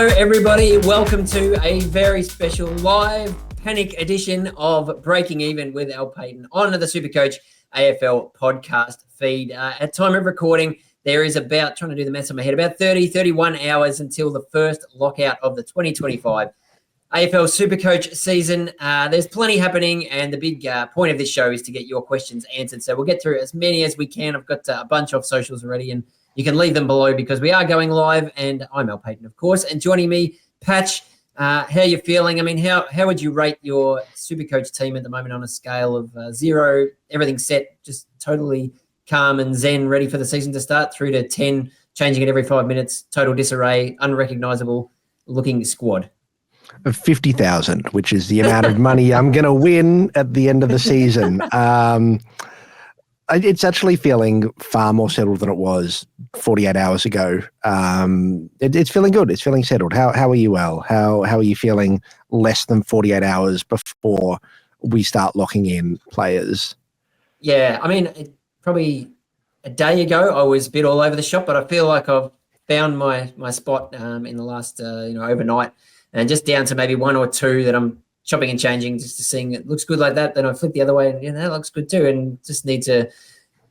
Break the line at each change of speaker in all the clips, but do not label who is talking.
Hello, everybody. Welcome to a very special live panic edition of Breaking Even with Al Paton on the SuperCoach AFL podcast feed. At time of recording, there is about, trying to do the maths in my head, about 31 hours until the first lockout of the 2025 AFL SuperCoach season. There's plenty happening, and the big point of this show is to get your questions answered. So we'll get through as many as we can. I've got a bunch of socials already, and you can leave them below because we are going live, and I'm Al Paton, of course. And joining me, Patch, how are you feeling? I mean, how would you rate your SuperCoach team at the moment on a scale of 0, everything's set, just totally calm and zen, ready for the season to start, through to 10, changing it every 5 minutes, total disarray, unrecognisable looking squad?
Of 50,000, which is the amount of money I'm going to win at the end of the season. It's actually feeling far more settled than it was 48 hours ago. It's feeling good. It's feeling settled. How are you, Al? How are you feeling less than 48 hours before we start locking in players?
Yeah, I mean, probably a day ago I was a bit all over the shop, but I feel like I've found my spot in the last overnight, and just down to maybe 1 or 2 that I'm chopping and changing just to seeing it looks good like that. Then I flip the other way and that looks good too, and just need to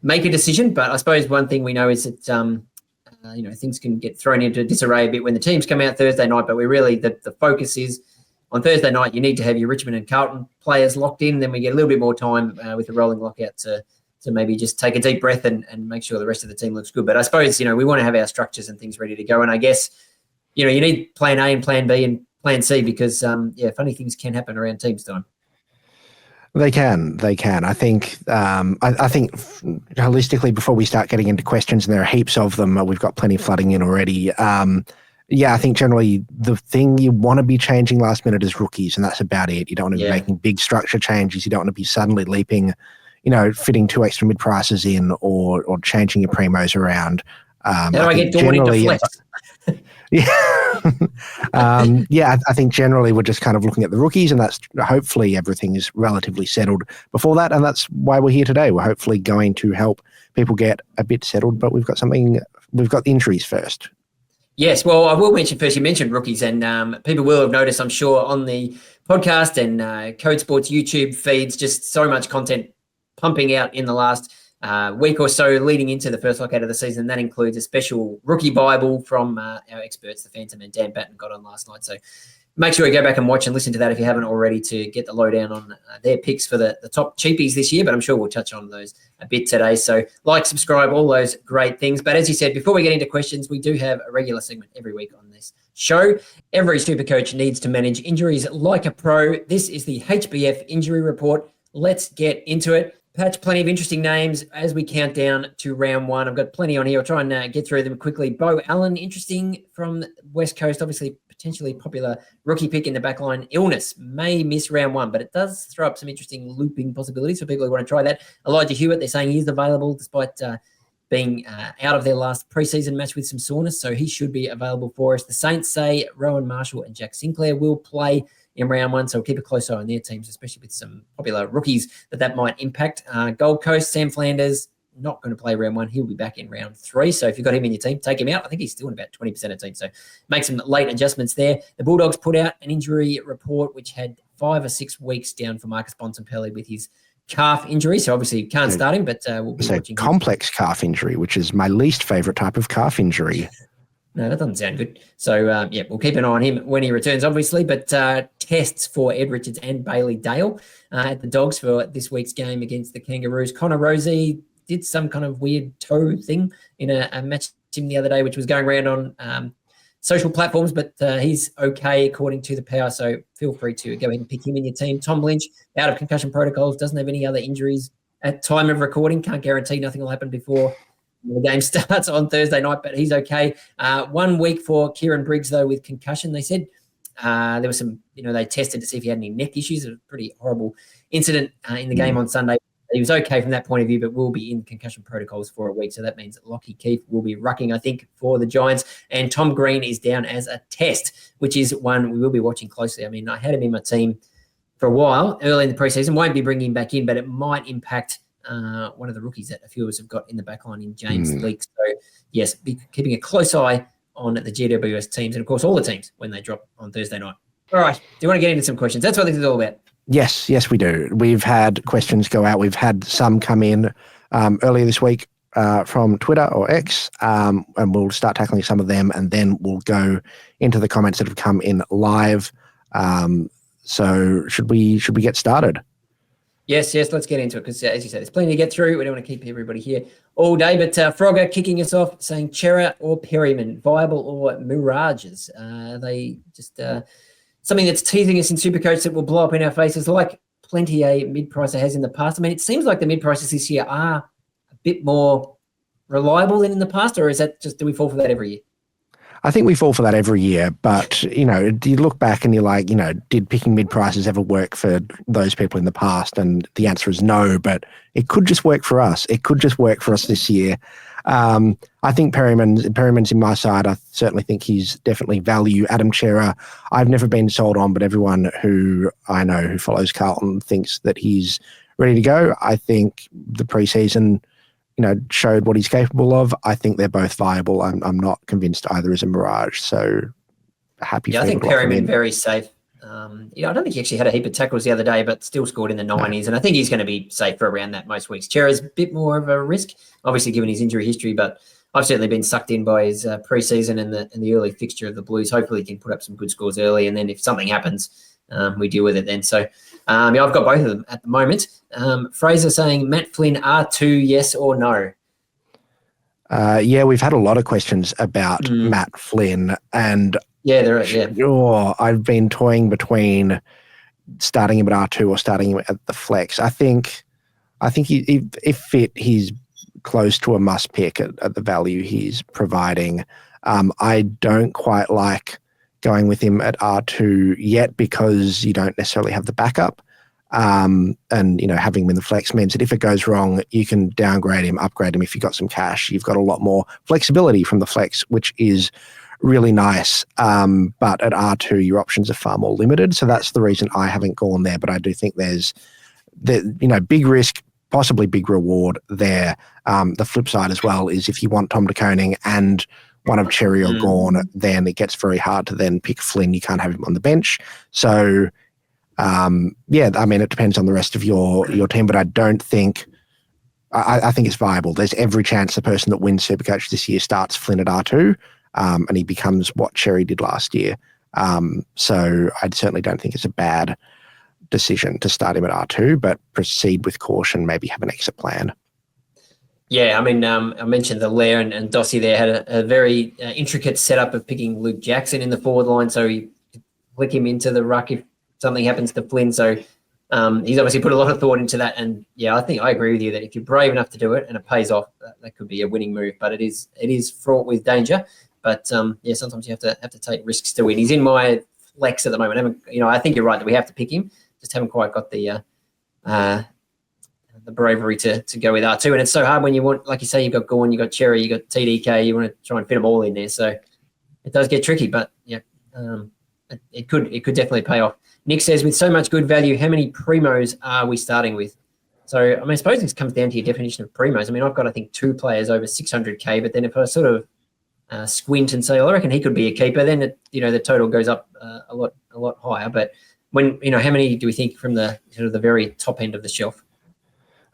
make a decision. But I suppose one thing we know is that things can get thrown into disarray a bit when the teams come out Thursday night, but we really, the focus is on Thursday night. You need to have your Richmond and Carlton players locked in. Then we get a little bit more time with the rolling lockout to maybe just take a deep breath and make sure the rest of the team looks good. But I suppose, we want to have our structures and things ready to go. And I guess, you need plan A and plan B and plan C because, funny things can happen around teams time.
They can. I think holistically, before we start getting into questions, and there are heaps of them, we've got plenty flooding in already. I think generally the thing you want to be changing last minute is rookies, and that's about it. You don't want to be making big structure changes. You don't want to be suddenly leaping, fitting 2 extra mid prices in or changing your primos around.
How do I get Dawn into flex?
I think generally we're just kind of looking at the rookies, and that's hopefully everything is relatively settled before that, and that's why we're here today. We're hopefully going to help people get a bit settled, but we've got the injuries first. Yes,
well, I will mention first, you mentioned rookies, and people will have noticed, I'm sure, on the podcast and Code Sports YouTube feeds, just so much content pumping out in the last week or so leading into the first lockout of the season. That includes a special rookie Bible from our experts, the Phantom and Dan Paton, got on last night. So make sure you go back and watch and listen to that if you haven't already, to get the lowdown on their picks for the top cheapies this year. But I'm sure we'll touch on those a bit today. So like, subscribe, all those great things. But as you said, before we get into questions, we do have a regular segment every week on this show. Every Supercoach needs to manage injuries like a pro. This is the HBF Injury Report. Let's get into it. Patch, plenty of interesting names as we count down to round 1. I've got plenty on here. I'll try and get through them quickly. Bo Allen, interesting, from West Coast, obviously potentially popular rookie pick in the backline. Illness may miss round 1, but it does throw up some interesting looping possibilities for people who want to try that. Elijah Hewitt, they're saying he is available despite being out of their last preseason match with some soreness, so he should be available for us. The Saints say Rowan Marshall and Jack Sinclair will play in round 1, so we'll keep a close eye on their teams, especially with some popular rookies that might impact. Gold Coast, Sam Flanders, not going to play round 1. He'll be back in round 3, so if you've got him in your team, take him out. I think he's still in about 20% of teams, so make some late adjustments there. The Bulldogs put out an injury report which had 5 or 6 weeks down for Marcus Bontempelli with his calf injury, so obviously can't start him, but we'll be watching him. Complex
calf injury, which is my least favourite type of calf injury.
No, that doesn't sound good. So, we'll keep an eye on him when he returns, obviously. But tests for Ed Richards and Bailey Dale at the Dogs for this week's game against the Kangaroos. Connor Rozee did some kind of weird toe thing in a match team the other day, which was going around on social platforms, but he's okay according to the power. So feel free to go ahead and pick him in your team. Tom Lynch, out of concussion protocols, doesn't have any other injuries at time of recording. Can't guarantee nothing will happen before the game starts on Thursday night, but he's okay. 1 week for Kieran Briggs, though, with concussion. They said there was some, they tested to see if he had any neck issues. It was a pretty horrible incident in the game on Sunday. He was okay from that point of view, but will be in concussion protocols for a week. So that means that Lockie Keefe will be rucking, I think, for the Giants. And Tom Green is down as a test, which is one we will be watching closely. I mean, I had him in my team for a while early in the preseason. Won't be bringing him back in, but it might impact one of the rookies that a few of us have got in the backline in James Leake. So, yes, be keeping a close eye on the GWS teams and, of course, all the teams when they drop on Thursday night. All right. Do you want to get into some questions? That's what this is all about.
Yes, we do. We've had questions go out. We've had some come in earlier this week from Twitter or X, and we'll start tackling some of them, and then we'll go into the comments that have come in live. So should we get started?
Yes, let's get into it because, as you said, there's plenty to get through. We don't want to keep everybody here all day, but Frogger kicking us off saying Chera or Perryman, viable or mirages? They just something that's teasing us in Supercoach that will blow up in our faces like plenty a mid-pricer has in the past. I mean, it seems like the mid-prices this year are a bit more reliable than in the past, or is that just, do we fall for that every year?
I think we fall for that every year, but, you look back and you're like, did picking mid-prices ever work for those people in the past? And the answer is no, but it could just work for us. It could just work for us this year. I think Perryman's in my side. I certainly think he's definitely value. Adam Chera, I've never been sold on, but everyone who I know who follows Carlton thinks that he's ready to go. I think the preseason showed what he's capable of. I think they're both viable. I'm not convinced either is a mirage. So happy.
Yeah, I think Perryman very safe. I don't think he actually had a heap of tackles the other day, but still scored in the 90s. And I think he's going to be safe for around that most weeks. Chera's a bit more of a risk, obviously given his injury history, but I've certainly been sucked in by his preseason and the early fixture of the Blues. Hopefully he can put up some good scores early, and then if something happens, we deal with it then. So I've got both of them at the moment. Fraser saying Matt Flynn R2, yes or no?
We've had a lot of questions about Matt Flynn, and I've been toying between starting him at R2 or starting him at the flex. I think if fit, he's close to a must pick at the value he's providing. I don't quite like going with him at R2 yet because you don't necessarily have the backup. And having him in the flex means that if it goes wrong, you can downgrade him, upgrade him. If you've got some cash, you've got a lot more flexibility from the flex, which is really nice. But at R2, your options are far more limited. So that's the reason I haven't gone there. But I do think there's big risk, possibly big reward there. The flip side as well is if you want Tom de Koning and one of Cherry or Gawn, then it gets very hard to then pick Flynn. You can't have him on the bench. So it depends on the rest of your team, but I don't think I think it's viable. There's every chance the person that wins Supercoach this year starts Flynn at R2, and he becomes what Cherry did last year. So I certainly don't think it's a bad decision to start him at R2, but proceed with caution, maybe have an exit plan.
Yeah, I mentioned the Lair and Dossie there had a very intricate setup of picking Luke Jackson in the forward line, so you flick him into the ruck if something happens to Flynn. So he's obviously put a lot of thought into that. And yeah, I think I agree with you that if you're brave enough to do it and it pays off, that could be a winning move. But it is fraught with danger. But sometimes you have to take risks to win. He's in my flex at the moment. I think you're right that we have to pick him. Just haven't quite got the bravery to go with R2. And it's so hard when you want, like you say, you've got Gawn, you've got Cherry, you've got TDK, you want to try and fit them all in there. So it does get tricky, but yeah, it could definitely pay off. Nick says, with so much good value, how many primos are we starting with? So, I suppose this comes down to your definition of primos. I've got, I think, 2 players over 600K, but then if I sort of squint and say, I reckon he could be a keeper, then the total goes up a lot higher. But when, how many do we think from the sort of the very top end of the shelf?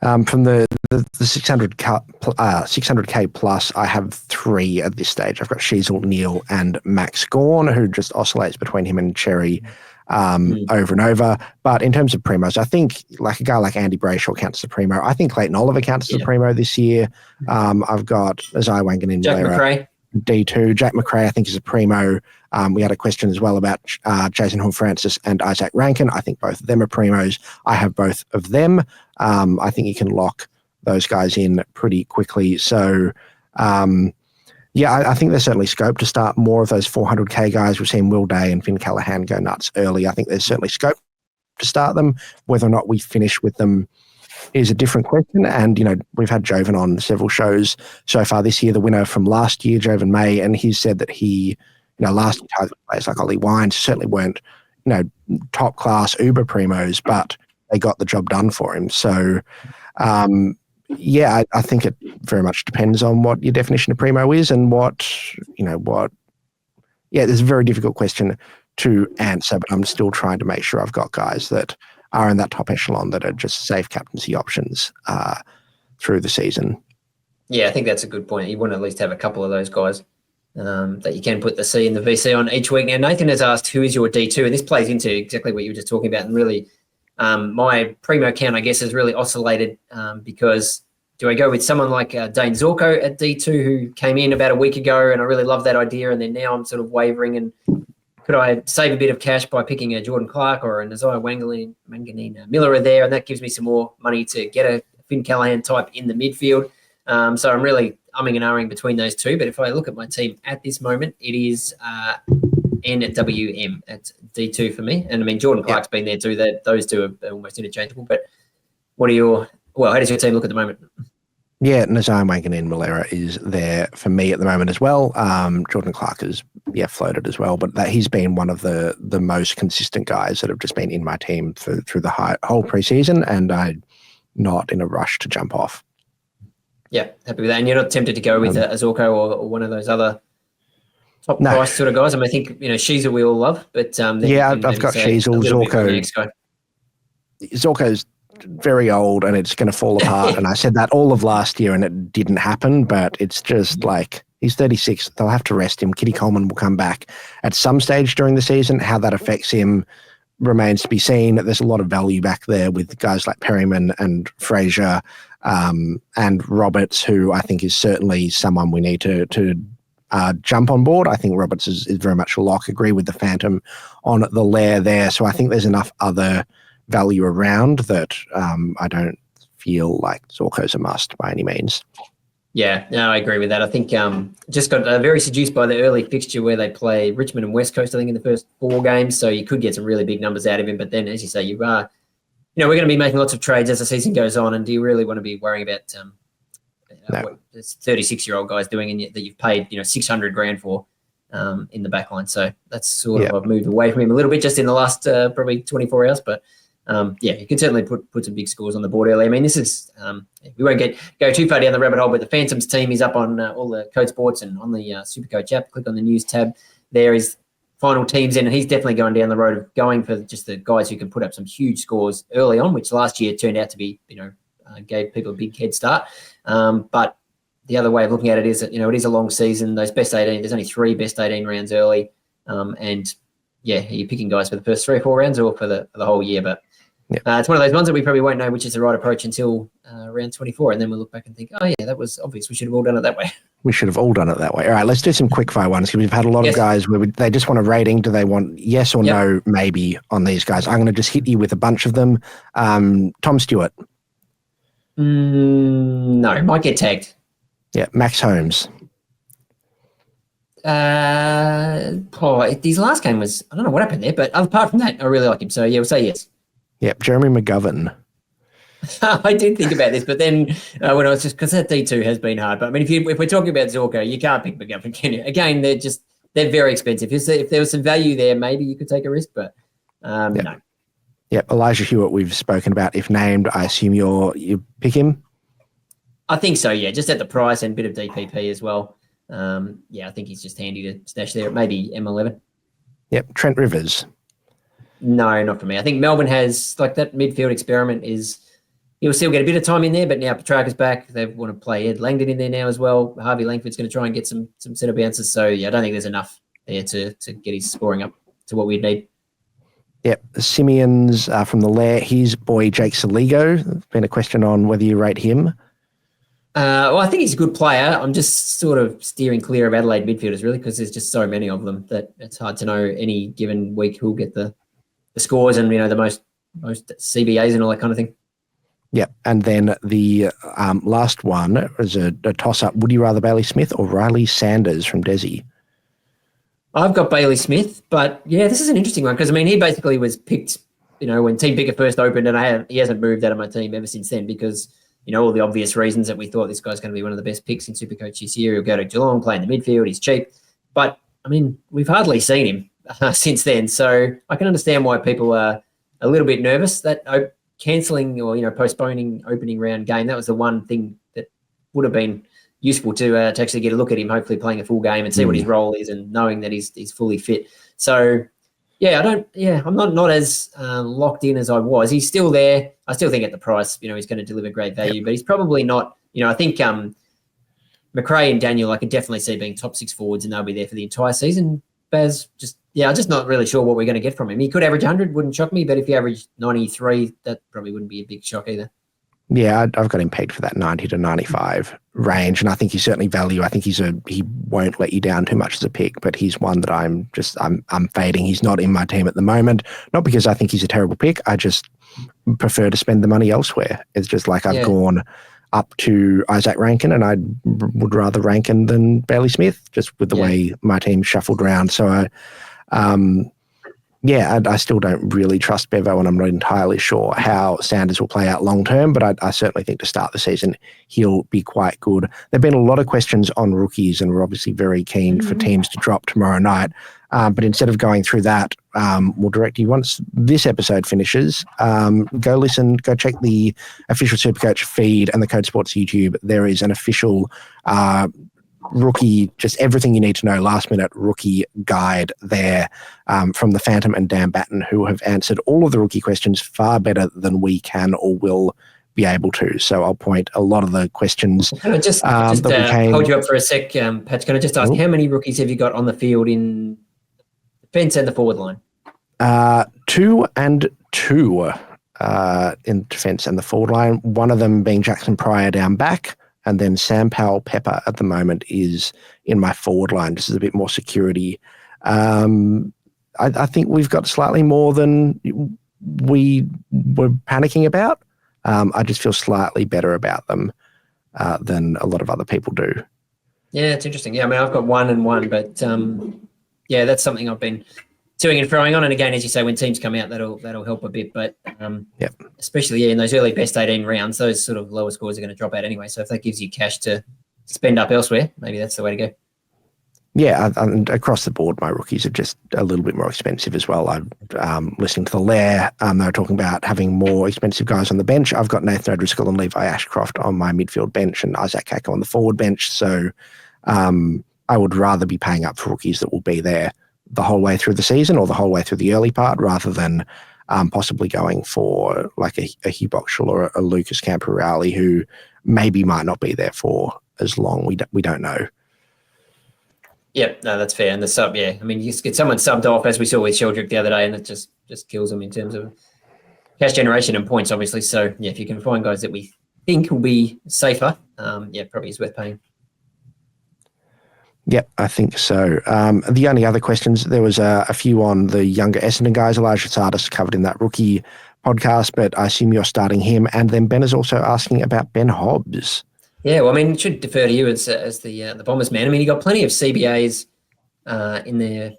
From the 600K plus, I have 3 at this stage. I've got Sheasel, Neil, and Max Gawn, who just oscillates between him and Cherry over and over. But in terms of primos, I think like a guy like Andy Brayshaw counts as a primo. I think Clayton Oliver counts as a primo this year. I've got Isaiah Wangan in
Jack McRae.
D2. Jack McRae, I think, is a primo. We had a question as well about Jason Horne-Francis and Isaac Rankin. I think both of them are primos. I have both of them. I think you can lock those guys in pretty quickly. So, I think there's certainly scope to start more of those 400K guys. We've seen Will Day and Finn Callaghan go nuts early. I think there's certainly scope to start them. Whether or not we finish with them is a different question. And, we've had Jovan on several shows so far this year, the winner from last year, Jovan May, and he said that he, last year players like Ollie Wines certainly weren't, top class Uber primos, but they got the job done for him. So, I think it very much depends on what your definition of primo is and what Yeah, this is a very difficult question to answer, but I'm still trying to make sure I've got guys that are in that top echelon that are just safe captaincy options through the season.
Yeah, I think that's a good point. You want to at least have a couple of those guys that you can put the C and the VC on each week. Now, Nathan has asked, who is your D2? And this plays into exactly what you were just talking about. And really, my primo count, I guess, has really oscillated because do I go with someone like Dane Zorko at D2 who came in about a week ago and I really love that idea, and then now I'm sort of wavering, and could I save a bit of cash by picking a Jordan Clark or a Nazai Wanganeen Miller there, and that gives me some more money to get a Finn Callahan type in the midfield. So I'm really umming and ahhing between those two. But if I look at my team at this moment, it is NWM at D2 for me. And I mean, Jordan Clark's been there too. Those two are almost interchangeable. But how does your team look at the moment?
Yeah, Nazai Wanganeen Malera is there for me at the moment as well. Jordan Clark is floated as well, but he's been one of the most consistent guys that have just been in my team through the whole preseason, and I'm not in a rush to jump off.
Yeah, happy with that. And you're not tempted to go with Azorko or one of those other top price sort of guys? I mean, I think, Sheezel we all love, but
I've got Sheezel, Zorko. Zorko's very old and it's going to fall apart. And I said that all of last year and it didn't happen, but it's just like he's 36. They'll have to rest him. Kitty Coleman will come back at some stage during the season. How that affects him remains to be seen. There's a lot of value back there with guys like Perryman and Fraser and Roberts, who I think is certainly someone we need to jump on board. I think Roberts is very much a lock. Agree with the Phantom on the lair there. So I think there's enough other value around that I don't feel like Zorko's a must by any means.
Yeah, no, I agree with that. I think just got very seduced by the early fixture where they play Richmond and West Coast, I think, in the first 4 games. So you could get some really big numbers out of him. But then, as you say, you are, we're going to be making lots of trades as the season goes on. And do you really want to be worrying about what this 36-year-old guy's doing and that you've paid, $600,000 for in the back line? So that's sort of, I've moved away from him a little bit just in the last probably 24 hours. But you can certainly put some big scores on the board early. I mean, this is we won't go too far down the rabbit hole, but the Phantoms team is up on all the Code Sports and on the SuperCoach app. Click on the news tab. There is final teams in, and he's definitely going down the road of going for just the guys who can put up some huge scores early on, which last year turned out to be, gave people a big head start. But the other way of looking at it is that, it is a long season. Those best 18, there's only 3 best 18 rounds early. Are you picking guys for the first 3 or 4 rounds or for the whole year? But it's one of those ones that we probably won't know which is the right approach until round 24, and then we'll look back and think, oh, yeah, that was obvious. We should have all done it that way.
We should have all done it that way. All right, let's do some quick fire ones because we've had a lot of guys where they just want a rating. Do they want yes or no, maybe on these guys? I'm going to just hit you with a bunch of them. Tom Stewart.
No, might get tagged.
Yeah, Max Holmes.
His last game was, I don't know what happened there, but apart from that, I really like him. So, we'll say yes.
Yep, Jeremy McGovern.
I did think about this, but then when I was just, because that D2 has been hard. But I mean, if we're talking about Zorko, you can't pick McGovern, can you? Again, they're very expensive. If there was some value there, maybe you could take a risk, but no.
Yep, Elijah Hewitt we've spoken about. If named, I assume you pick him?
I think so, yeah. Just at the price and a bit of DPP as well. I think he's just handy to stash there. Maybe M11.
Yep, Trent Rivers.
No, not for me. I think Melbourne has, like, that midfield experiment he'll still get a bit of time in there, but now Petrarca's back. They want to play Ed Langdon in there now as well. Harvey Langford's going to try and get some centre bounces. So, I don't think there's enough there to get his scoring up to what we'd need.
Yep, Simeon's from the Lair. His boy, Jake Saligo. There's been a question on whether you rate him.
I think he's a good player. I'm just sort of steering clear of Adelaide midfielders, really, because there's just so many of them that it's hard to know any given week who'll get the scores and, the most CBAs and all that kind of thing.
Yep. And then the last one is a toss-up. Would you rather Bailey Smith or Riley Sanders from Desi?
I've got Bailey Smith, but, this is an interesting one because, he basically was picked, when Team Picker first opened, and he hasn't moved out of my team ever since then because, all the obvious reasons that we thought this guy's going to be one of the best picks in Supercoach this year. He'll go to Geelong, play in the midfield, he's cheap. But, we've hardly seen him since then. So I can understand why people are a little bit nervous that cancelling or, postponing opening round game, that was the one thing that would have been useful to actually get a look at him, hopefully playing a full game and see what his role is, and knowing that he's fully fit. So I'm not as locked in as I was. He's still there. I still think at the price, he's going to deliver great value, but he's probably not. I think McRae and Daniel, I could definitely see being top 6 forwards, and they'll be there for the entire season. Baz, I'm just not really sure what we're going to get from him. He could average 100, wouldn't shock me, but if he averaged 93, that probably wouldn't be a big shock either.
Yeah, I've got him pegged for that 90 to 95 range, and I think he's certainly value. I think he won't let you down too much as a pick, but he's one that I'm fading. He's not in my team at the moment, not because I think he's a terrible pick. I just prefer to spend the money elsewhere. It's just like I've gone up to Isaac Rankin, and I would rather Rankin than Bailey Smith, just with the way my team shuffled around. So I still don't really trust Bevo, and I'm not entirely sure how Sanders will play out long term, but I certainly think to start the season, he'll be quite good. There have been a lot of questions on rookies, and we're obviously very keen for teams to drop tomorrow night. But instead of going through that, we'll direct you, once this episode finishes, go check the official Supercoach feed and the Code Sports YouTube. There is an official rookie, just everything you need to know, last minute rookie guide there from the Phantom and Dan Batten, who have answered all of the rookie questions far better than we can or will be able to. So I'll point a lot of the questions.
Can I just hold you up for a sec, Patch? Can I just ask, how many rookies have you got on the field in defence and the forward line?
2 and 2 in defence and the forward line, one of them being Jackson Pryor down back, and then Sam Powell Pepper at the moment is in my forward line. This is a bit more security. I think we've got slightly more than we were panicking about. I just feel slightly better about them than a lot of other people do.
Yeah, it's interesting. Yeah, I mean, I've got 1 and 1, but that's something I've been toing and throwing on. And again, as you say, when teams come out, that'll help a bit. But especially in those early best 18 rounds, those sort of lower scores are going to drop out anyway. So if that gives you cash to spend up elsewhere, maybe that's the way to go.
Yeah, and across the board, my rookies are just a little bit more expensive as well. I'm listening to the Lair. They were talking about having more expensive guys on the bench. I've got Nathan O'Driscoll and Levi Ashcroft on my midfield bench and Isaac Kako on the forward bench. So I would rather be paying up for rookies that will be there the whole way through the season or the whole way through the early part, rather than possibly going for like a Hugh Boxall or a Lucas Camporale, who maybe might not be there for as long. We don't know.
Yep, no, that's fair. And the sub, I mean, you just get someone subbed off, as we saw with Sheldrick the other day, and it just kills them in terms of cash generation and points, obviously. So, if you can find guys that we think will be safer, probably is worth paying.
Yep, I think so. The only other questions, there was a few on the younger Essendon guys. Elijah Sardis covered in that rookie podcast, but I assume you're starting him. And then Ben is also asking about Ben Hobbs.
Yeah, well, I mean, it should defer to you as the Bombers man. I mean, he got plenty of CBAs in their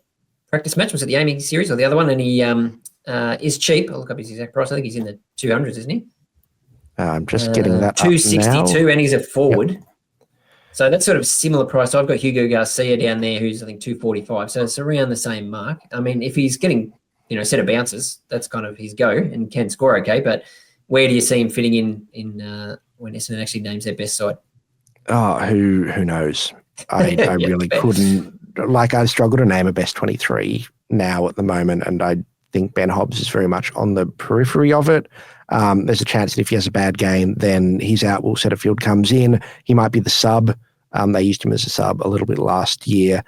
practice match. Was it the Amy series or the other one? And he is cheap. I'll look up his exact price. I think he's in the 200s, isn't he?
I'm just getting that
262, and he's a forward. Yep. So that's sort of similar price. So I've got Hugo Garcia down there, who's I think 245. So it's around the same mark. I mean, if he's getting a set of bounces, that's kind of his go and can score okay. But where do you see him fitting in when Essendon actually names their best side?
Oh, who knows? I really couldn't. Like, I struggle to name a best 23 now at the moment, and I think Ben Hobbs is very much on the periphery of it. There's a chance that if he has a bad game, then he's out. Will Setterfield comes in. He might be the sub. They used him as a sub a little bit last year.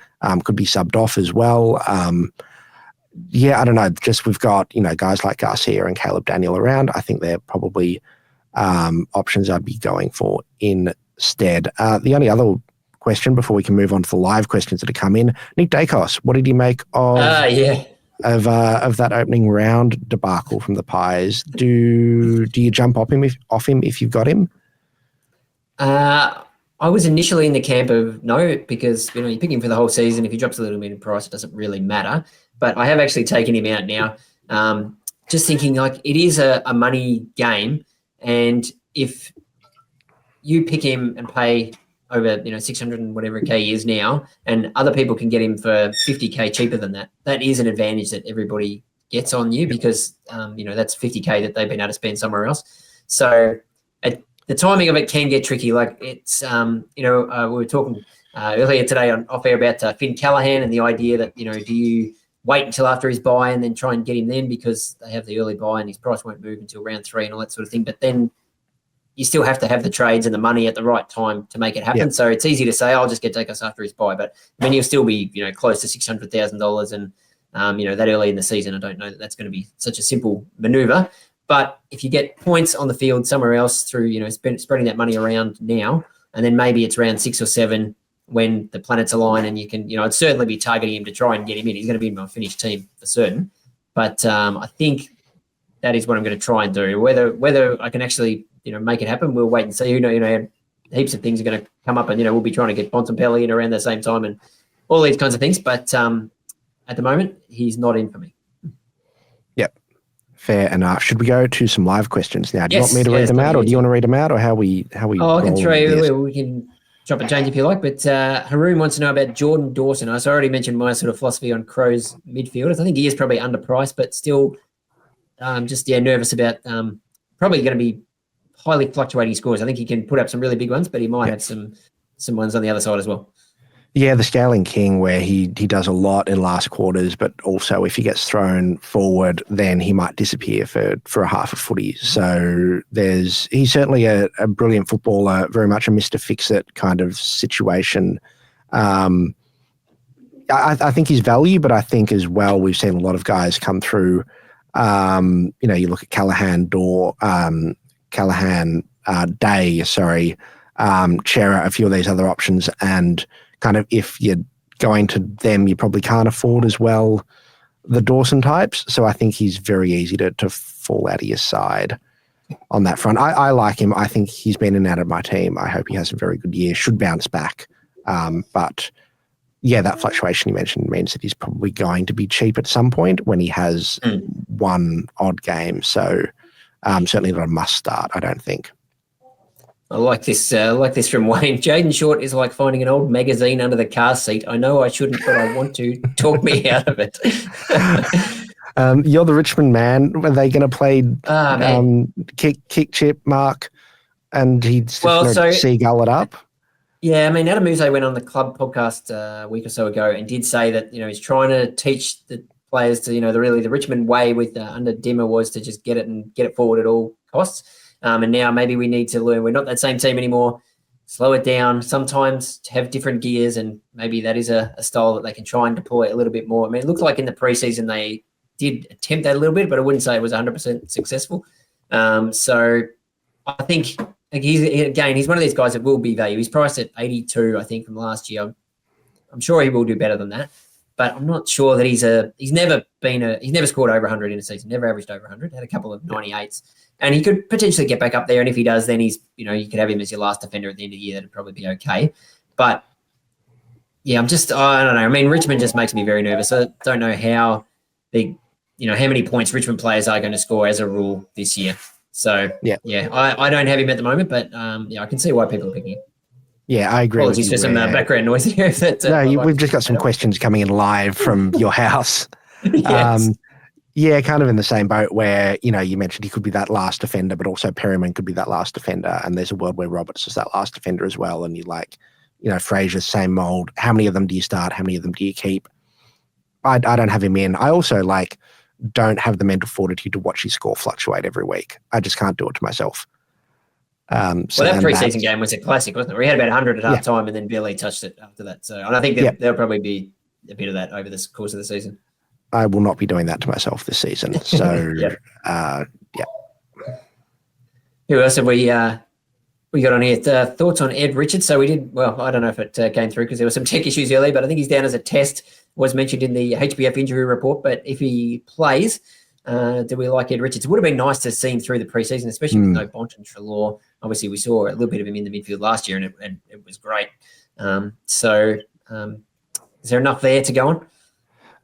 Could be subbed off as well. I don't know. Just we've got guys like Garcia and Caleb Daniel around. I think they're probably options I'd be going for instead. The only other question before we can move on to the live questions that have come in, Nick Dacos, what did you make of that opening round debacle from the Pies? Do you jump off him if you've got him?
I was initially in the camp of no, because you pick him for the whole season. If he drops a little bit in price, it doesn't really matter. But I have actually taken him out now, just thinking like it is a money game, and if you pick him and pay over 600 and whatever K he is now, and other people can get him for 50K cheaper than that, that is an advantage that everybody gets on you, because that's 50K that they've been able to spend somewhere else. So the timing of it can get tricky. Like it's, we were talking earlier today on off air about Finn Callahan and the idea that, do you wait until after his bye and then try and get him then because they have the early bye and his price won't move until round 3 and all that sort of thing. But then you still have to have the trades and the money at the right time to make it happen. Yep. So it's easy to say, I'll just get Daicos after his bye. But I mean, he'll still be, close to $600,000. And, that early in the season, I don't know that that's going to be such a simple maneuver. But if you get points on the field somewhere else through, spreading that money around now, and then maybe it's round 6 or 7 when the planets align and you can, I'd certainly be targeting him to try and get him in. He's going to be in my finished team for certain. But I think that is what I'm going to try and do. Whether I can actually, make it happen, we'll wait and see. Heaps of things are going to come up and, we'll be trying to get Bontempelli in around the same time and all these kinds of things. But at the moment, he's not in for me.
Yep. Fair enough. Should we go to some live questions now? Do you
Yes,
want me to read them out or do you want to read them out or how we
I can throw you. We can chop and change if you like. But Haroon wants to know about Jordan Dawson. I already mentioned my sort of philosophy on Crows midfielders. I think he is probably underpriced, but still nervous about probably going to be highly fluctuating scores. I think he can put up some really big ones, but he might have some ones on the other side as well.
Yeah, the scaling king where he does a lot in last quarters, but also if he gets thrown forward, then he might disappear for a half a footy. So he's certainly a brilliant footballer, very much a Mr. Fix-It kind of situation. I think he's value, but I think as well we've seen a lot of guys come through. You look at Callahan, Day, Chera, a few of these other options, and kind of if you're going to them, you probably can't afford as well the Dawson types. So I think he's very easy to fall out of your side on that front. I like him. I think he's been in and out of my team. I hope he has a very good year, should bounce back. But yeah, that fluctuation you mentioned means that he's probably going to be cheap at some point when he has one odd game. So certainly not a must start, I don't think.
I like this from Wayne. Jaden Short is like finding an old magazine under the car seat. I know I shouldn't, but I want to. Talk me out of it.
You're the Richmond man. Are they going to play kick chip Mark and he'd seagull it up?
Yeah, I mean, Adam Muse went on the club podcast a week or so ago and did say that, he's trying to teach the players to, the Richmond way with under Dimmer was to just get it forward at all costs. And now maybe we need to learn we're not that same team anymore. Slow it down. Sometimes have different gears, and maybe that is a style that they can try and deploy a little bit more. I mean, it looked like in the preseason they did attempt that a little bit, but I wouldn't say it was 100% successful. So I think he's one of these guys that will be value. He's priced at 82, I think, from last year. I'm sure he will do better than that, but I'm not sure that he's never scored over 100 in a season, never averaged over 100, had a couple of 98s. And he could potentially get back up there. And if he does, then he's, you could have him as your last defender at the end of the year. That'd probably be okay. But yeah, I don't know. I mean, Richmond just makes me very nervous. I don't know how big, how many points Richmond players are going to score as a rule this year. So yeah, I don't have him at the moment, but I can see why people are picking him.
Yeah, I agree.
Apologies for some background noise here.
We've just got some questions coming in live from your house.
Yes.
Yeah, kind of in the same boat where, you mentioned he could be that last defender, but also Perryman could be that last defender. And there's a world where Roberts is that last defender as well. And you Fraser, same mold. How many of them do you start? How many of them do you keep? I don't have him in. I also don't have the mental fortitude to watch his score fluctuate every week. I just can't do it to myself.
That preseason game was a classic, wasn't it? We had about 100 at half time and then barely touched it after that. So, and I think there'll probably be a bit of that over the course of the season.
I will not be doing that to myself this season. So,
Who else have we got on here? Thoughts on Ed Richards? So we did, I don't know if it came through because there were some tech issues earlier, but I think he's down as a test, was mentioned in the HBF Injury Report. But if he plays, do we like Ed Richards? It would have been nice to see him through the preseason, especially with no Bont and Treloar. Obviously, we saw a little bit of him in the midfield last year, and it was great. Is there enough there to go on?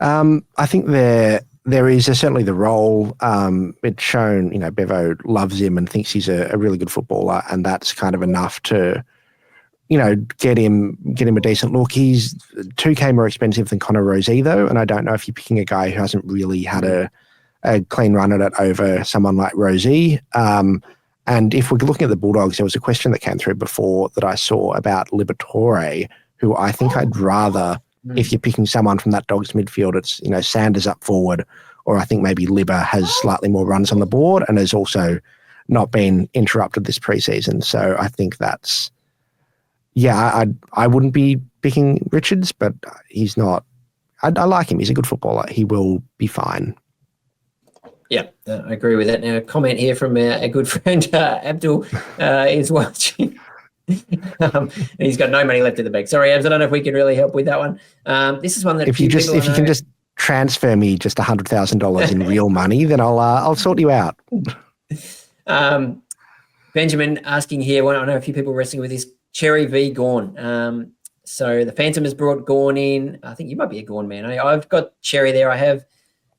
I think there is certainly the role. It's shown, Bevo loves him and thinks he's a really good footballer, and that's kind of enough to, get him a decent look. He's $2K more expensive than Connor Rosey though, and I don't know if you're picking a guy who hasn't really had a clean run at it over someone like Rosey. And if we're looking at the Bulldogs, there was a question that came through before that I saw about Liberatore, who I think I'd rather, if you're picking someone from that Dogs midfield, it's, Sanders up forward, or I think maybe Libba has slightly more runs on the board and has also not been interrupted this preseason. So I think that's, I wouldn't be picking Richards, but he's not, I like him. He's a good footballer. He will be fine.
Yeah, I agree with that. Now, a comment here from a good friend, Abdul, is watching. He's got no money left in the bank. Sorry, Abs, I don't know if we can really help with that one. This is one that
if you can just transfer me just $100,000 in real money, then I'll sort you out.
Benjamin asking here, I know a few people wrestling with this, Cherry v Gawn. So the Phantom has brought Gawn in. I think you might be a Gawn man. I've got Cherry there. I have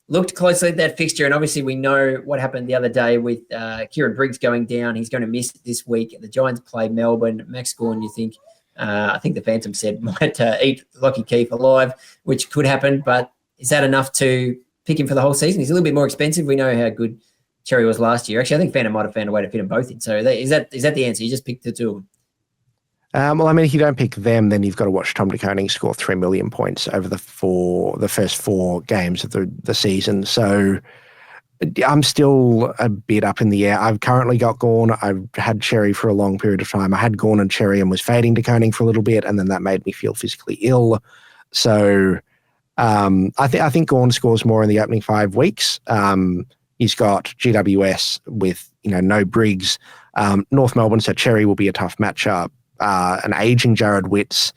looked closely at that fixture, and obviously we know what happened the other day with Kieran Briggs going down. He's going to miss this week. The Giants play Melbourne. Max Gawn, you think? I think the Phantom said might eat Lockie Keefe alive, which could happen, but is that enough to pick him for the whole season? He's a little bit more expensive. We know how good Cherry was last year. Actually, I think Phantom might have found a way to fit them both in. So is that the answer? You just picked the two of them?
Well, I mean, if you don't pick them, then you've got to watch Tom De Koning score 3 million points over the first 4 games of the season. So I'm still a bit up in the air. I've currently got Gawn. I've had Cherry for a long period of time. I had Gawn and Cherry and was fading De Koning for a little bit, and then that made me feel physically ill. So I think Gawn scores more in the opening 5 weeks. He's got GWS with no Briggs. North Melbourne, so Cherry will be a tough matchup. An aging Jared Witts,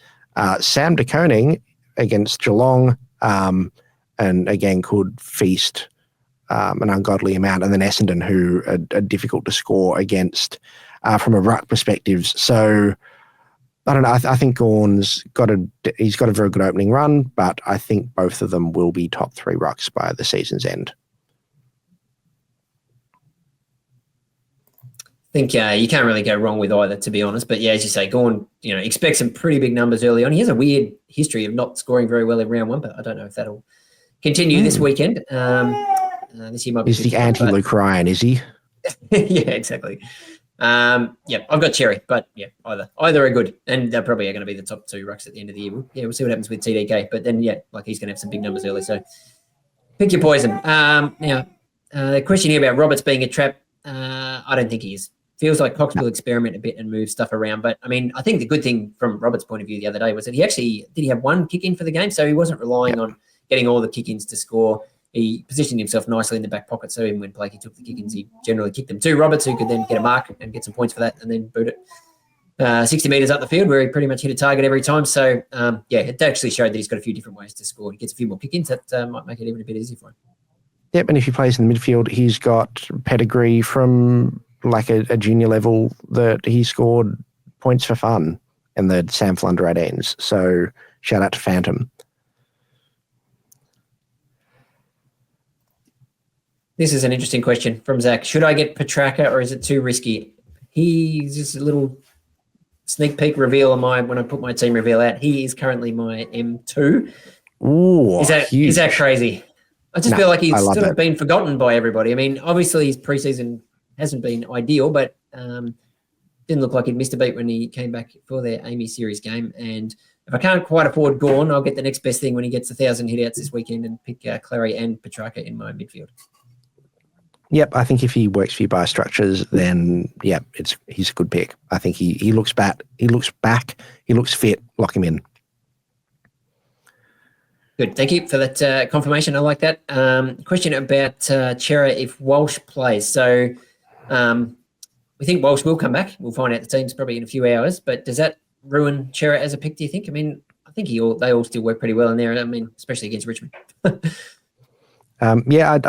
Sam De Koning against Geelong, and again could feast an ungodly amount, and then Essendon, who are difficult to score against from a ruck perspective. So I don't know. I think Gawn's got a very good opening run, but I think both of them will be top 3 rucks by the season's end.
I think you can't really go wrong with either, to be honest. But yeah, as you say, Gawn, expect some pretty big numbers early on. He has a weird history of not scoring very well in round 1, but I don't know if that'll continue this weekend. This year might be.
He's the anti-Luke Ryan, is he?
Yeah, exactly. I've got Cherry, but yeah, either are good, and they're probably going to be the top 2 rucks at the end of the year. We'll see what happens with TDK, but then he's going to have some big numbers early. So pick your poison. Now, the question here about Roberts being a trap, I don't think he is. Feels like Cox will experiment a bit and move stuff around. But, I mean, I think the good thing from Roberts' point of view the other day was that did he have 1 kick-in for the game? So he wasn't relying on getting all the kick-ins to score. He positioned himself nicely in the back pocket. So even when Blakey took the kick-ins, he generally kicked them to Roberts, who could then get a mark and get some points for that and then boot it 60 metres up the field where he pretty much hit a target every time. So, it actually showed that he's got a few different ways to score. He gets a few more kick-ins. That might make it even a bit easier for him.
Yep, and if he plays in the midfield, he's got pedigree from like a junior level that he scored points for fun in the Samfl under 18s. So shout out to Phantom.
This is an interesting question from Zach. Should I get Petrarca or is it too risky? He's just a little sneak peek reveal on when I put my team reveal out. He is currently my M2.
Ooh,
is that crazy? I just feel like he's sort of been forgotten by everybody. I mean, obviously his preseason hasn't been ideal, but didn't look like he'd missed a beat when he came back for their Amy Series game. And if I can't quite afford Gawn, I'll get the next best thing when he gets 1,000 hitouts this weekend and pick Clary and Petrarca in my midfield.
Yep, I think if he works for you by structures, then he's a good pick. I think he looks back, he looks fit. Lock him in.
Good, thank you for that confirmation. I like that. Question about Chera if Walsh plays. So we think Walsh will come back. We'll find out the teams probably in a few hours. But does that ruin Chera as a pick, do you think? I mean, I think they all still work pretty well in there. I mean, especially against Richmond.
I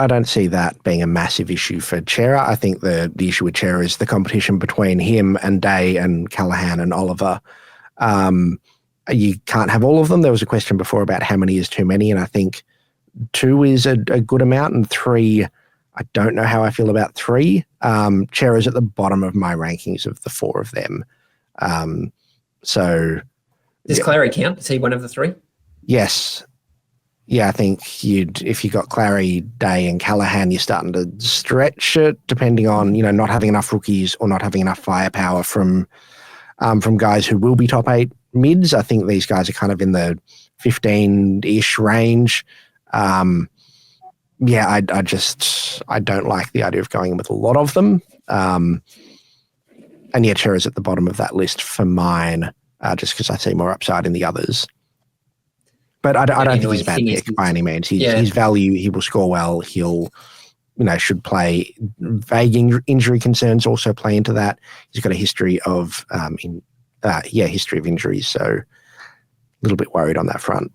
don't see that being a massive issue for Chera. I think the issue with Chera is the competition between him and Day and Callaghan and Oliver. You can't have all of them. There was a question before about how many is too many, and I think 2 is a good amount, and 3, I don't know how I feel about 3. Chera's at the bottom of my rankings of the 4 of them. Does
Clary count? Is he one of the 3?
Yes. Yeah, I think if you got Clary, Day, and Callaghan, you're starting to stretch it, depending on not having enough rookies or not having enough firepower from guys who will be top 8 mids. I think these guys are kind of in the 15-ish range. I don't like the idea of going with a lot of them. And yeah, Chera's at the bottom of that list for mine, just because I see more upside in the others. But I don't think he's a bad pick by any means. His value, he will score well. He'll, should play. Vague injury concerns also play into that. He's got a history of history of injuries, so a little bit worried on that front.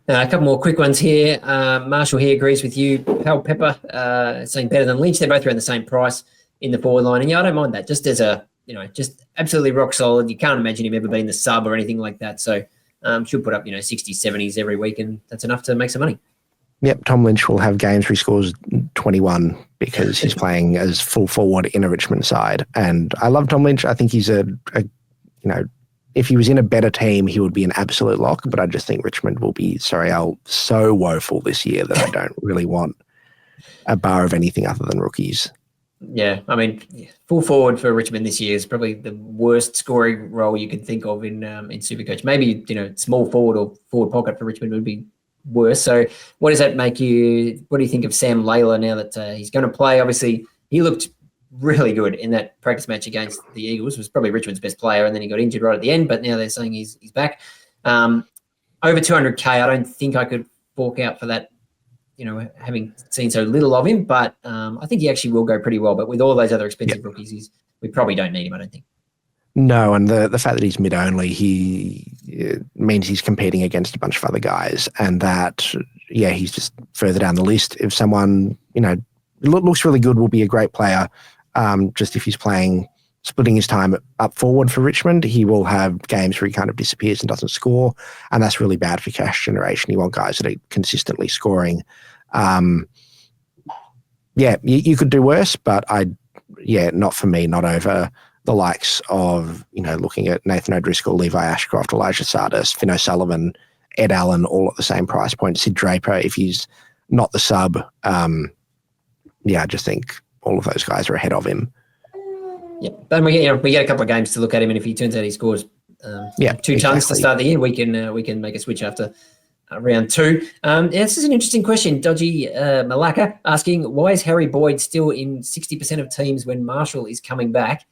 A couple more quick ones here. Marshall here agrees with you. Pal Pepper saying better than Lynch. They're both around the same price in the forward line, and I don't mind that. Just as a just absolutely rock solid. You can't imagine him ever being the sub or anything like that. So. Should put up 60s, 70s every week, and that's enough to make some money.
Yep, Tom Lynch will have games where he scores 21 because he's playing as full forward in a Richmond side. And I love Tom Lynch. I think he's if he was in a better team, he would be an absolute lock. But I just think Richmond will be so woeful this year that I don't really want a bar of anything other than rookies.
Yeah, I mean, full forward for Richmond this year is probably the worst scoring role you could think of in Supercoach. Maybe small forward or forward pocket for Richmond would be worse. So, what does that make you? What do you think of Sam Layla now that he's going to play? Obviously, he looked really good in that practice match against the Eagles. Was probably Richmond's best player, and then he got injured right at the end. But now they're saying he's back. Over 200K. I don't think I could fork out for that. Having seen so little of him, but I think he actually will go pretty well. But with all those other expensive rookies, we probably don't need him, I don't think.
No, and the fact that he's mid-only, means he's competing against a bunch of other guys, and that, he's just further down the list. If someone, looks really good, will be a great player, just if he's splitting his time up forward for Richmond, he will have games where he kind of disappears and doesn't score, and that's really bad for cash generation. You want guys that are consistently scoring. You could do worse, but not for me, not over the likes of, looking at Nathan O'Driscoll, Levi Ashcroft, Elijah Sardis, Finn O'Sullivan, Ed Allen, all at the same price point. Sid Draper, if he's not the sub, I just think all of those guys are ahead of him.
Yeah, but we get a couple of games to look at him, and if he turns out he scores 2 tons to start the year, we can make a switch after round 2. This is an interesting question. Dodgy Malacca asking, why is Harry Boyd still in 60% of teams when Marshall is coming back?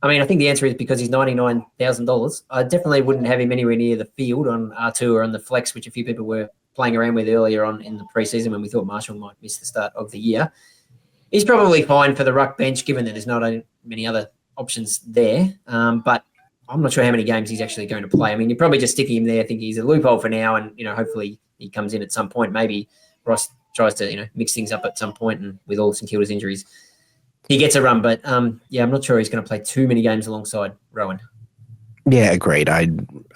I mean, I think the answer is because he's $99,000. I definitely wouldn't have him anywhere near the field on R2 or on the flex, which a few people were playing around with earlier on in the preseason when we thought Marshall might miss the start of the year. He's probably fine for the ruck bench, given that there's not many other options there. But I'm not sure how many games he's actually going to play. I mean, you're probably just sticking him there. I think he's a loophole for now, and hopefully he comes in at some point. Maybe Ross tries to mix things up at some point, and with all St Kilda's injuries, he gets a run. But I'm not sure he's going to play too many games alongside Rowan. Yeah,
agreed. I think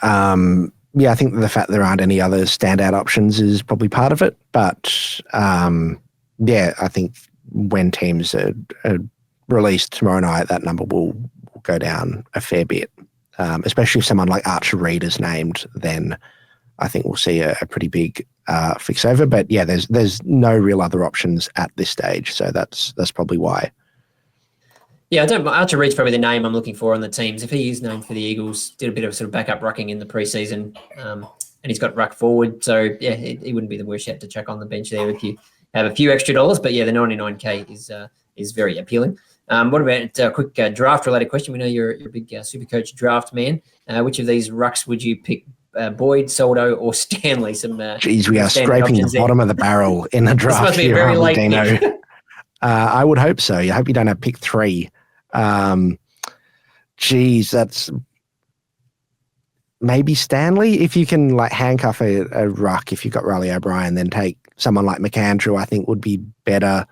the fact there aren't any other standout options is probably part of it. But I think when teams are released tomorrow night, that number will go down a fair bit, especially if someone like Archer Reed is named. Then I think we'll see a pretty big fix over. But there's no real other options at this stage, so that's probably why.
Yeah, Archer Reed's probably the name I'm looking for on the teams. If he is named for the Eagles, did a bit of sort of backup rucking in the preseason, and he's got ruck forward, so he wouldn't be the worst yet to chuck on the bench there if you have a few extra dollars. But the 99K is very appealing. What about a quick draft-related question? We know you're a big Supercoach draft man. Which of these rucks would you pick? Boyd, Soldo, or Stanley?
Jeez, we are scraping the bottom of the barrel in the draft.
This must be a very late pick.
I would hope so. I hope you don't have pick 3. That's maybe Stanley. If you can handcuff a ruck, if you've got Riley O'Brien, then take someone like McAndrew, I think would be better.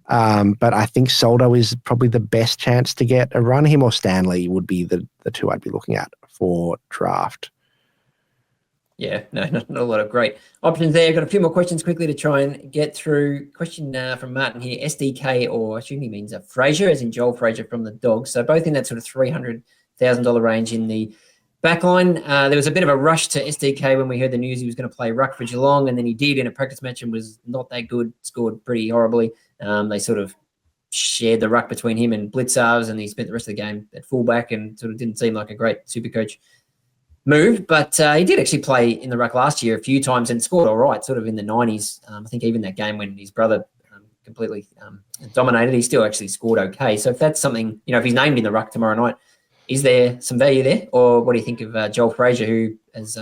But I think Soldo is probably the best chance to get a run. Him or Stanley would be the 2 I'd be looking at for draft.
Yeah, no, not a lot of great options there. Got a few more questions quickly to try and get through. Question from Martin here, SDK, or I assume he means Fraser, as in Joel Fraser from the Dogs. So both in that sort of $300,000 range in the Backline, there was a bit of a rush to SDK when we heard the news he was going to play ruck for Geelong, and then he did in a practice match and was not that good, scored pretty horribly. They sort of shared the ruck between him and Blitzarves, and he spent the rest of the game at fullback and sort of didn't seem like a great Supercoach move. But he did actually play in the ruck last year a few times and scored all right, sort of in the 90s. I think even that game when his brother completely dominated, he still actually scored okay. So if that's something, if he's named in the ruck tomorrow night, is there some value there? Or what do you think of Joel Frazier, who has,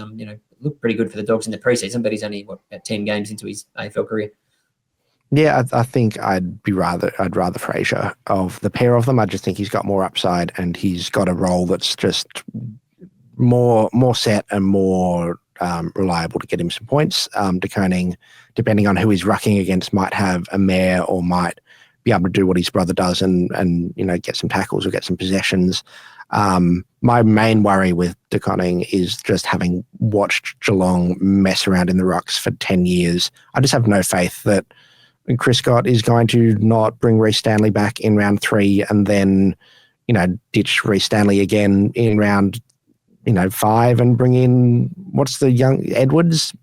looked pretty good for the Dogs in the preseason, but he's only, about 10 games into his AFL career?
Yeah, I think I'd rather Frazier. Of the pair of them, I just think he's got more upside and he's got a role that's just more set and more reliable to get him some points. De Koning, depending on who he's rucking against, might have a mare or might be able to do what his brother does and get some tackles or get some possessions. My main worry with De Koning is just having watched Geelong mess around in the rucks for 10 years. I just have no faith that Chris Scott is going to not bring Reece Stanley back in round 3 and then, ditch Reece Stanley again in round, 5 and bring in, what's the young Edwards,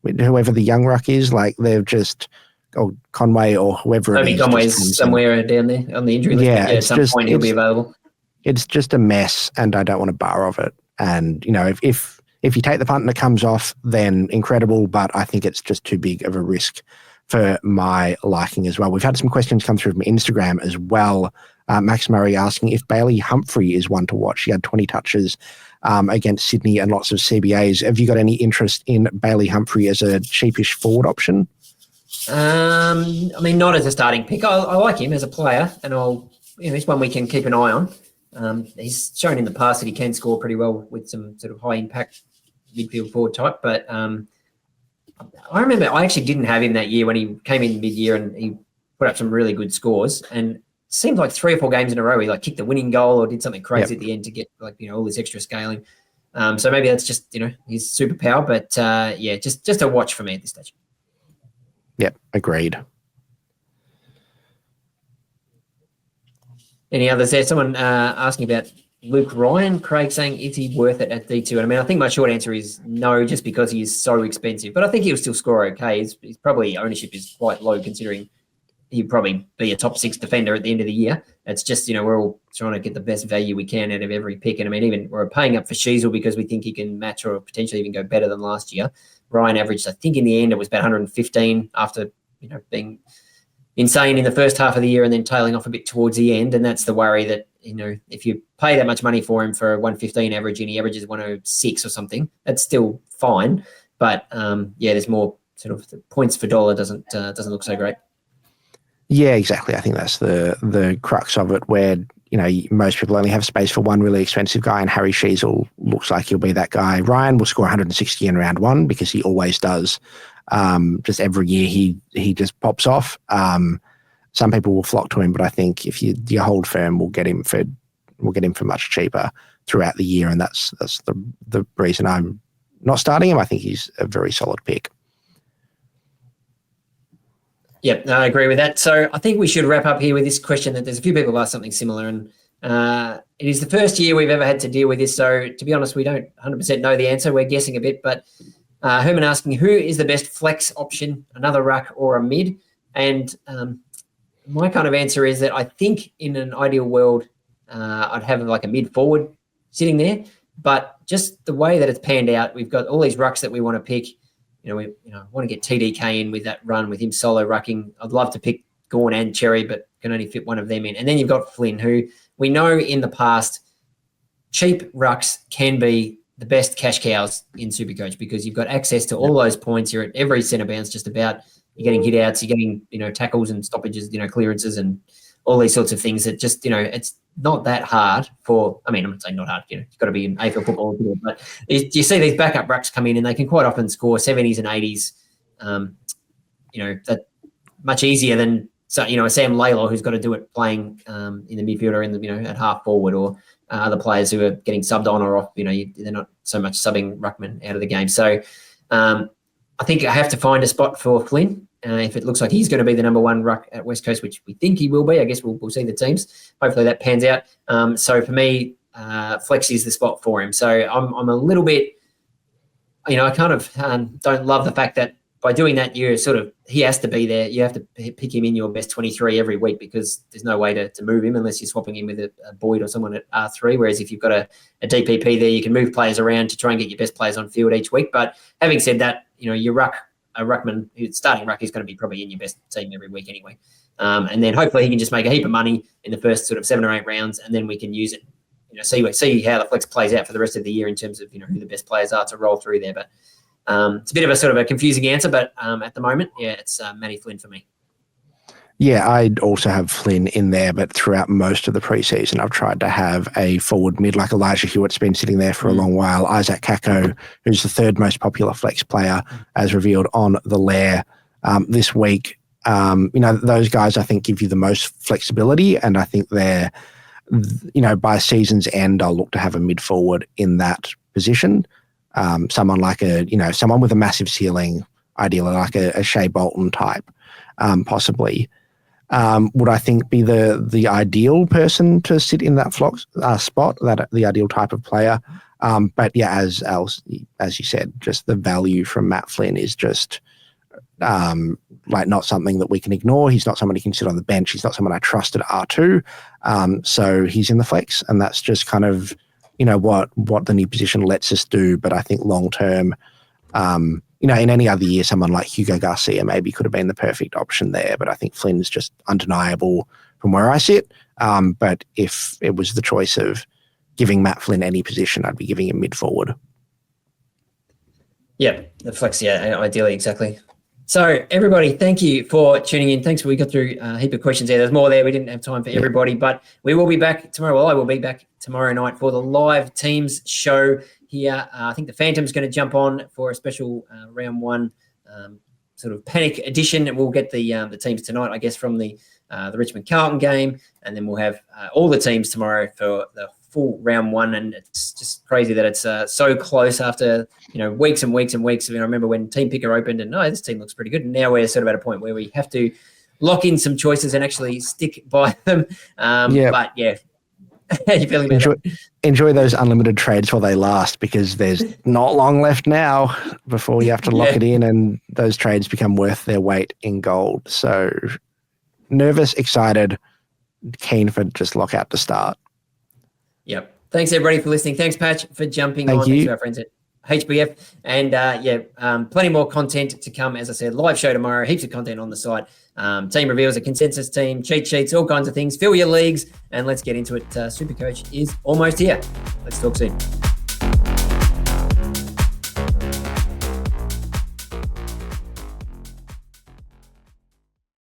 whoever the young ruck is, like they've just, or Conway or whoever it is.
Conway's somewhere down there on the injury list. Yeah, at some point he'll be available.
It's just a mess and I don't want a bar of it. And, if you take the punt and it comes off, then incredible, but I think it's just too big of a risk for my liking as well. We've had some questions come through from Instagram as well. Max Murray asking if Bailey Humphrey is one to watch. He had 20 touches against Sydney and lots of CBAs. Have you got any interest in Bailey Humphrey as a cheapish forward option?
Not as a starting pick. I like him as a player, and he's one we can keep an eye on. He's shown in the past that he can score pretty well with some sort of high impact midfield forward type, but I remember I actually didn't have him that year when he came in mid-year and he put up some really good scores, and it seemed like 3 or 4 games in a row he kicked the winning goal or did something crazy at the end to get all this extra scaling. So maybe that's just his superpower, but just a watch for me at this stage.
Yep, agreed.
Any others there? Someone asking about Luke Ryan. Craig saying, is he worth it at D2? And I think my short answer is no, just because he is so expensive. But I think he'll still score okay. His probably ownership is quite low considering he'd probably be a top 6 defender at the end of the year. It's just, we're all trying to get the best value we can out of every pick. And even we're paying up for Sheasel because we think he can match or potentially even go better than last year. Ryan averaged, I think in the end, it was about 115 after, being insane in the first half of the year and then tailing off a bit towards the end. And that's the worry that, if you pay that much money for him for a 115 average and he averages 106 or something, that's still fine. But there's more sort of the points for dollar doesn't look so great.
Yeah, exactly. I think that's the crux of it where, most people only have space for one really expensive guy, and Harry Sheasel looks like he'll be that guy. Ryan will score 160 in round 1 because he always does. Just every year he just pops off. Some people will flock to him, but I think if you hold firm, we'll get him for much cheaper throughout the year, and that's the reason I'm not starting him. I think he's a very solid pick.
Yep, I agree with that. So I think we should wrap up here with this question that there's a few people have asked something similar, and it is the first year we've ever had to deal with this. So to be honest, we don't 100% know the answer. We're guessing a bit, but Herman asking, who is the best flex option, another ruck or a mid? And my kind of answer is that I think in an ideal world, I'd have a mid forward sitting there, but just the way that it's panned out, we've got all these rucks that we want to pick. I want to get TDK in with that run with him solo rucking. I'd love to pick Gawn and Cherry, but can only fit one of them in. And then you've got Flynn, who we know in the past, cheap rucks can be the best cash cows in Supercoach because you've got access to all those points. You're at every centre bounce just about. You're getting hit outs, you're getting, tackles and stoppages, clearances and all these sorts of things that just, it's not that hard for, I'm not saying not hard, you've got to be in AFL football to do it, but you see these backup rucks come in and they can quite often score 70s and 80s, that much easier than, a Sam Laylaw who's got to do it playing in the midfield or in the, at half forward or other players who are getting subbed on or off, they're not so much subbing ruckman out of the game. So I think I have to find a spot for Flynn. If it looks like he's going to be the number 1 ruck at West Coast, which we think he will be, I guess we'll see the teams. Hopefully that pans out. So for me, flex is the spot for him. So I'm a little bit, I kind of don't love the fact that by doing that, he has to be there. You have to pick him in your best 23 every week because there's no way to move him unless you're swapping him with a Boyd or someone at R3. Whereas if you've got a DPP there, you can move players around to try and get your best players on field each week. But having said that, your ruckman, who's starting ruck, is going to be probably in your best team every week anyway. And then hopefully he can just make a heap of money in the first sort of 7 or 8 rounds, and then we can use it. See how the flex plays out for the rest of the year in terms of who the best players are to roll through there. But it's a bit of a sort of a confusing answer, but at the moment, it's Matty Flynn for me.
Yeah, I'd also have Flynn in there, but throughout most of the preseason, I've tried to have a forward mid like Elijah Hewitt's been sitting there for a long while. Isaac Kako, who's the 3rd most popular flex player, as revealed on the Lair this week. Those guys I think give you the most flexibility, and I think they're, by season's end, I'll look to have a mid forward in that position. Someone like someone with a massive ceiling, ideally like a Shea Bolton type, possibly. Would I think be the ideal person to sit in that spot, the ideal type of player. But yeah, as you said, just the value from Matt Flynn is just not something that we can ignore. He's not someone who can sit on the bench. He's not someone I trust at R2. So he's in the flex, and that's just kind of what the new position lets us do. But I think long term, in any other year, someone like Hugo Garcia maybe could have been the perfect option there. But I think Flynn's just undeniable from where I sit. But if it was the choice of giving Matt Flynn any position, I'd be giving him mid forward.
Yeah, the flex, ideally, exactly. So everybody, thank you for tuning in. Thanks. We got through a heap of questions there. There's more there. We didn't have time for everybody, but we will be back tomorrow. Well, I will be back tomorrow night for the live teams show here. I think the Phantom's going to jump on for a special round 1 sort of panic edition. And we'll get the teams tonight, I guess, from the Richmond Carlton game. And then we'll have all the teams tomorrow for the full round 1. And it's just crazy that it's so close after weeks and weeks and weeks. I remember when Team Picker opened and this team looks pretty good, and now we're sort of at a point where we have to lock in some choices and actually stick by them. But yeah, how are you feeling about that?
Enjoy those unlimited trades while they last, because there's not long left now before you have to lock it in, and those trades become worth their weight in gold. So nervous, excited, keen for just lockout to start.
Yep. Thanks everybody for listening. Thanks Patch for jumping on.
Thanks
to our friends at HBF, and plenty more content to come. As I said, live show tomorrow, heaps of content on the site. Team reveals, a consensus team, cheat sheets, all kinds of things. Fill your leagues, and let's get into it. SuperCoach is almost here. Let's talk soon.